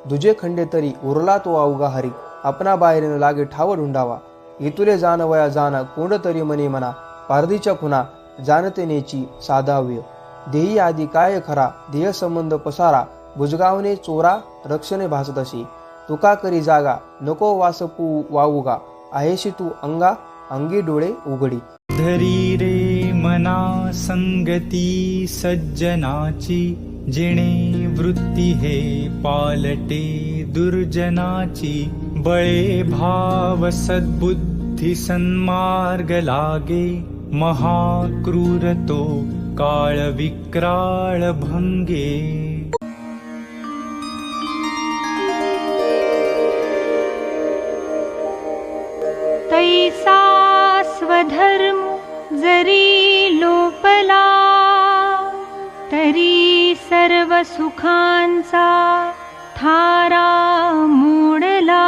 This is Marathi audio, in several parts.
दुजे खंडे तरी उरला तो अवघा हरी, आपणा बाहेरीन लागे ठाव ढुंडावा. इतुले जानवया जाना कोंड तरी मने मना, पारधीच्या खुना जाणते नेची साधाव्य. देही आधी काय खरा, देह संबंध पसारा, बुजगावने चोरा रक्षणे भासतशी. तुका करी जागा नको वासपू वाऊगा, आहेशी तू अंगा अंगी डोळे उघडी. धरी रे मना संगती सज्जनाची, जिणे वृत्ती हे पालटे दुर्जनाची. बळे भाव सद्बुद्धी सन्मार्ग लागे, महाक्रूर तो काळ विक्राळ भंगे. तैसा स्वधर्म जरी लोपला, तरी सर्व सुखांचा थारा मोडला.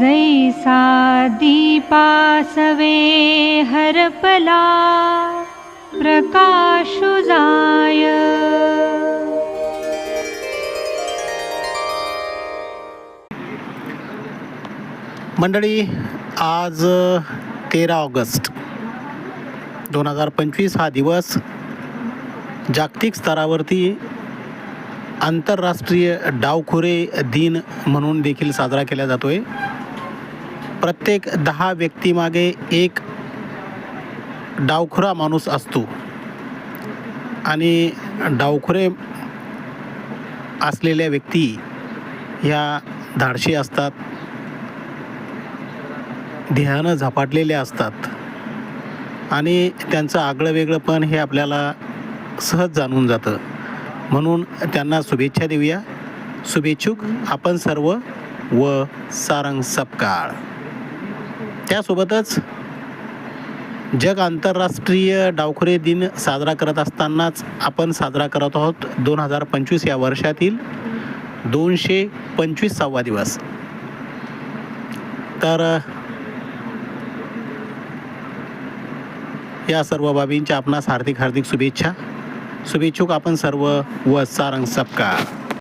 जैसा दीपासवे हरपला, प्रकाशु जाय. मंडळी, आज 13 ऑगस्ट 2025 हा दिवस जागतिक स्तरावरती आंतरराष्ट्रीय डावखुरे दिन म्हणून देखील साजरा केला जातो आहे. प्रत्येक 10 व्यक्तीमागे एक डावखुरा माणूस असतो आणि डावखुरे असलेल्या व्यक्ती ह्या धाडशी असतात, ध्येयानं झपाटलेल्या असतात आणि त्यांचं आगळं वेगळं पण हे आपल्याला सहज जाणून जातं. म्हणून त्यांना शुभेच्छा देऊया. शुभेच्छुक आपण सर्व व सारंग सपकाळ. त्यासोबतच जग आंतरराष्ट्रीय डावखुरे दिन साजरा करत असतानाच आपण साजरा करत आहोत 2025 या वर्षातील 225वा दिवस. तर या सर्व बाबींच्या आपणास हार्दिक शुभेच्छा. शुभेच्छुक आपण सर्व व सारंग सपकाळ.